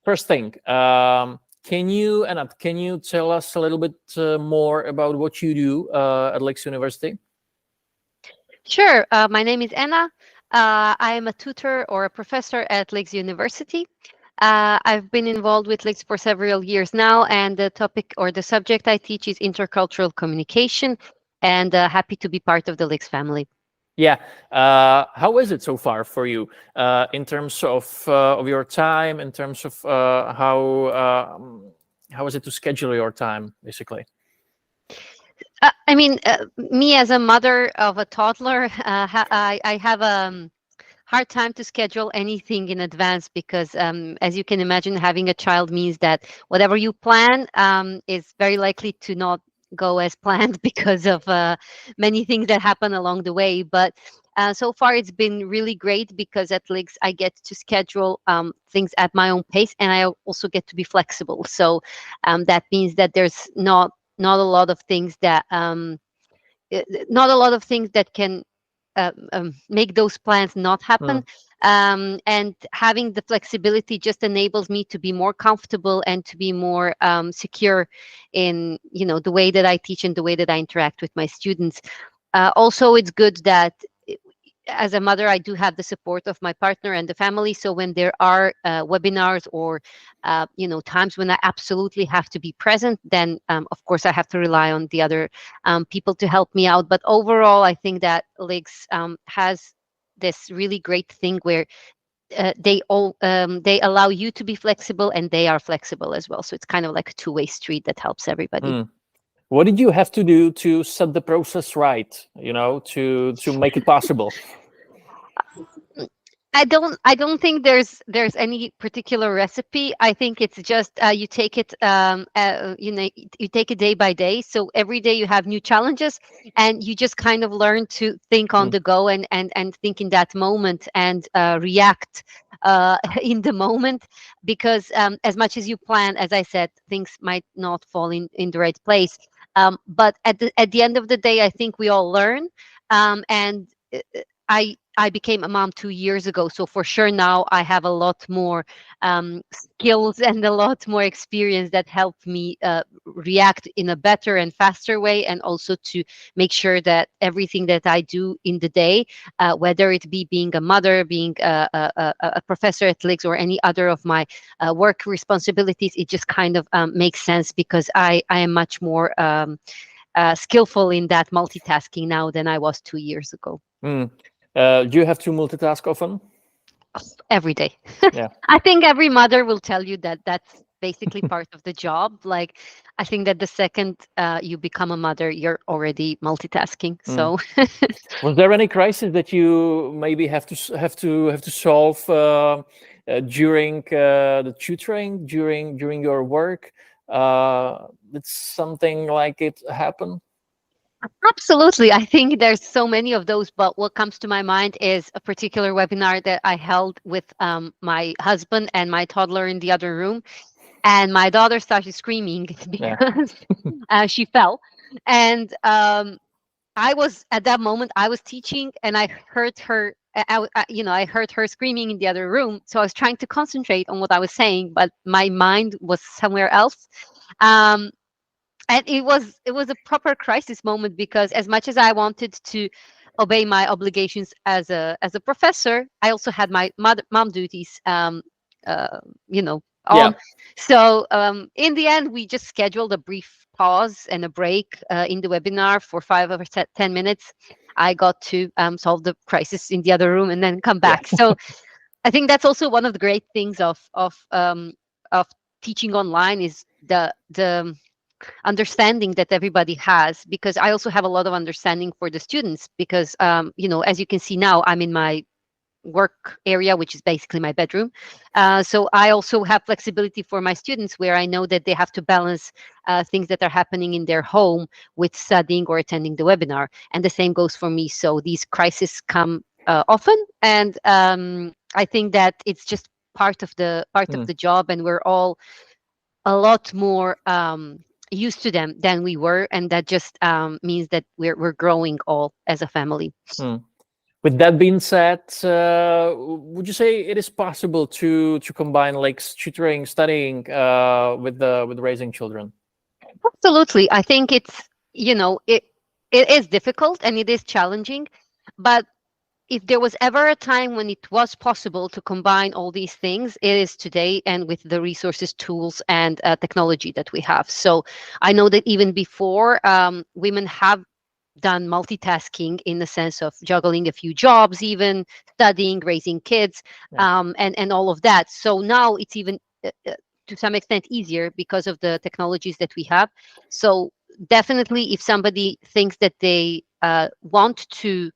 first thing, can you tell us a little bit more about what you do at Lex University? Sure. My name is ENA. I am a tutor or a professor at Lex University. I've been involved with Lex for several years now, and the topic or the subject I teach is intercultural communication, and happy to be part of the Lex family. Yeah. How is it so far for you in terms of your time, in terms of how is it to schedule your time, basically? I mean, me as a mother of a toddler, I have a hard time to schedule anything in advance because, as you can imagine, having a child means that whatever you plan is very likely to not go as planned because of many things that happen along the way. But so far, it's been really great because at Legs I get to schedule things at my own pace, and I also get to be flexible. So that means that there's not a lot of things that not a lot of things that can make those plans not happen. Mm. And having the flexibility just enables me to be more comfortable and to be more secure in the way that I teach and the way that I interact with my students. Also, it's good that as a mother, I do have the support of my partner and the family. So when there are webinars or times when I absolutely have to be present, then of course I have to rely on the other people to help me out. But overall, I think that Legs has this really great thing where they allow you to be flexible, and they are flexible as well. So it's kind of like a two-way street that helps everybody. Mm. What did you have to do to set the process right, to make it possible? I don't think there's any particular recipe. I think it's just you take it you take it day by day. So every day you have new challenges, and you just kind of learn to think on Mm. the go and think in that moment and react in the moment, because as much as you plan, as I said, things might not fall in the right place. But at the end of the day, I think we all learn, and I became a mom 2 years ago, so for sure now I have a lot more skills and a lot more experience that help me react in a better and faster way, and also to make sure that everything that I do in the day, whether it be being a mother, being a professor at LIGS, or any other of my work responsibilities, it just kind of makes sense because I am much more skillful in that multitasking now than I was 2 years ago. Mm. Do you have to multitask often? Every day. Yeah. I think every mother will tell you that that's basically part of the job. Like, I think that the second you become a mother, you're already multitasking. Mm. So Was there any crisis that you maybe have to solve during the tutoring, during your work? Did something like it happen? absolutely. I think there's so many of those, but what comes to my mind is a particular webinar that I held with my husband and my toddler in the other room. And my daughter started screaming Yeah. because she fell. And I was at that moment, I was teaching, and I heard her. I heard her screaming in the other room. So I was trying to concentrate on what I was saying, but my mind was somewhere else. Um, and it was a proper crisis moment, because as much as I wanted to obey my obligations as a professor, I also had my mom duties uh, Yeah. on. So in the end, we just scheduled a brief pause and a break in the webinar for 5 or 10 minutes. I got to solve the crisis in the other room and then come Yeah. back. So I think that's also one of the great things of teaching online, is the understanding that everybody has, because I also have a lot of understanding for the students, because as you can see now, I'm in my work area, which is basically my bedroom. So I also have flexibility for my students, where I know that they have to balance things that are happening in their home with studying or attending the webinar, and the same goes for me. So these crises come often, and I think that it's just part of Mm. the job, and we're all a lot more used to them than we were, and that just means that we're growing all as a family. Mm. With that being said, would you say it is possible to combine like tutoring, studying with raising children? Absolutely. I think it's, it is difficult and it is challenging, but if there was ever a time when it was possible to combine all these things, it is today, and with the resources, tools, and technology that we have. So I know that even before, women have done multitasking in the sense of juggling a few jobs, even studying, raising kids, Yeah. and all of that. So now it's even to some extent easier because of the technologies that we have. So definitely, if somebody thinks that they want to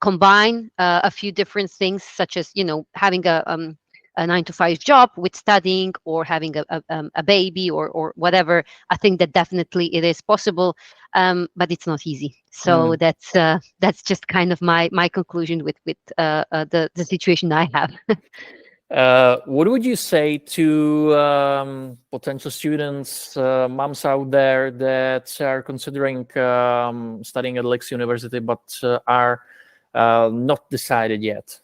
combine a few different things, such as having a 9 to 5 job with studying, or having a baby, or whatever, I think that definitely it is possible, but it's not easy. So Mm. that's just kind of my conclusion with the situation I have. What would you say to potential students, moms out there that are considering studying at Lex University but are not decided yet?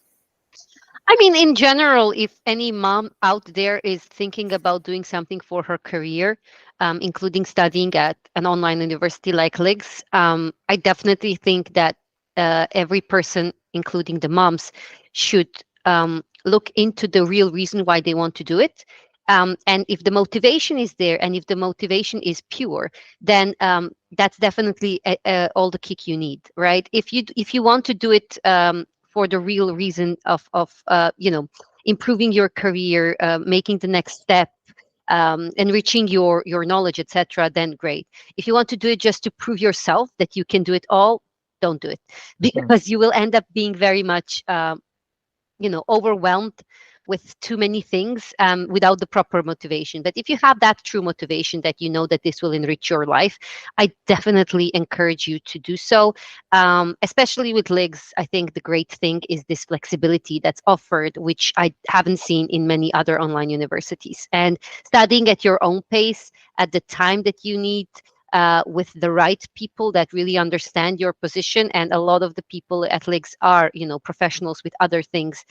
I mean, in general, if any mom out there is thinking about doing something for her career, including studying at an online university like LIGS, I definitely think that every person, including the moms, should look into the real reason why they want to do it. And if the motivation is there, and if the motivation is pure, then that's definitely all the kick you need, right? If you want to do it for the real reason of improving your career, making the next step, enriching your knowledge, etc., then great. If you want to do it just to prove yourself that you can do it all, don't do it, Mm. because you will end up being very much overwhelmed with too many things, without the proper motivation. But if you have that true motivation, that you know that this will enrich your life, I definitely encourage you to do so. Especially with LIGS, I think the great thing is this flexibility that's offered, which I haven't seen in many other online universities. And studying at your own pace, at the time that you need, with the right people that really understand your position. And a lot of the people at LIGS are, professionals with other things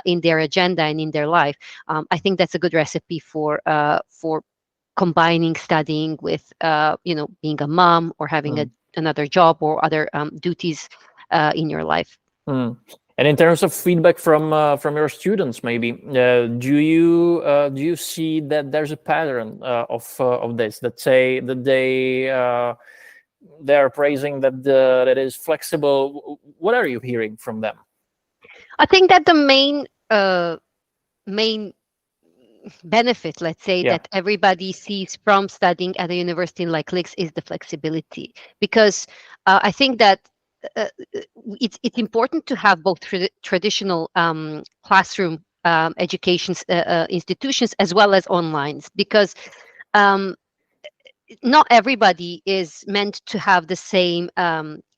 in their agenda and in their life. I think that's a good recipe for combining studying with, being a mom, or having Mm. another job, or other duties in your life. Mm. And in terms of feedback from your students, maybe do you see that there's a pattern of this, that say that they are praising that is flexible? What are you hearing from them? I think that the main benefit, let's say, Yeah. that everybody sees from studying at a university like LIX is the flexibility. Because I think that uh, it's important to have both traditional classroom education institutions, as well as online, because um, not everybody is meant to have the same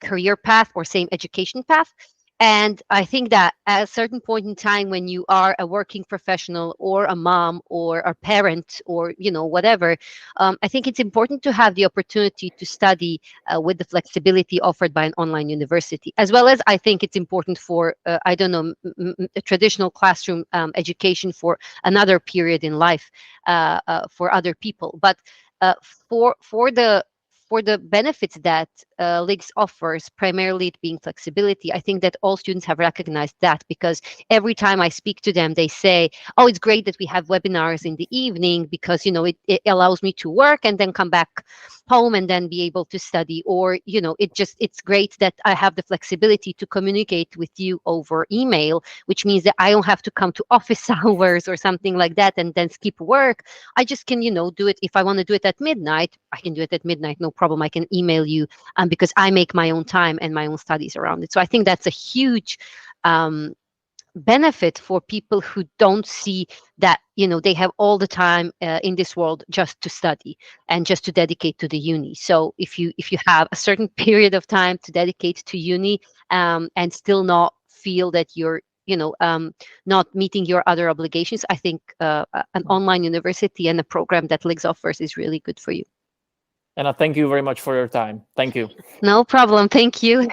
career path or same education path. And I think that at a certain point in time, when you are a working professional, or a mom, or a parent, or whatever, I think it's important to have the opportunity to study with the flexibility offered by an online university. As well as, I think it's important for I don't know, a traditional classroom education for another period in life, for other people. But uh, for the benefits that LIGS offers, primarily it being flexibility, I think that all students have recognized that, because every time I speak to them, they say, "Oh, it's great that we have webinars in the evening, because it allows me to work and then come back home and then be able to study." Or it's great that I have the flexibility to communicate with you over email, which means that I don't have to come to office hours or something like that and then skip work. I just can, do it. If I want to do it at midnight, I can do it at midnight, no problem. I can email you, because I make my own time and my own studies around it. So I think that's a huge um, benefit for people who don't see that, they have all the time in this world just to study and just to dedicate to the uni. So if you have a certain period of time to dedicate to uni, and still not feel that you're not meeting your other obligations, I think an online university and a program that LIGS offers is really good for you. And I thank you very much for your time. Thank you. No problem. Thank you.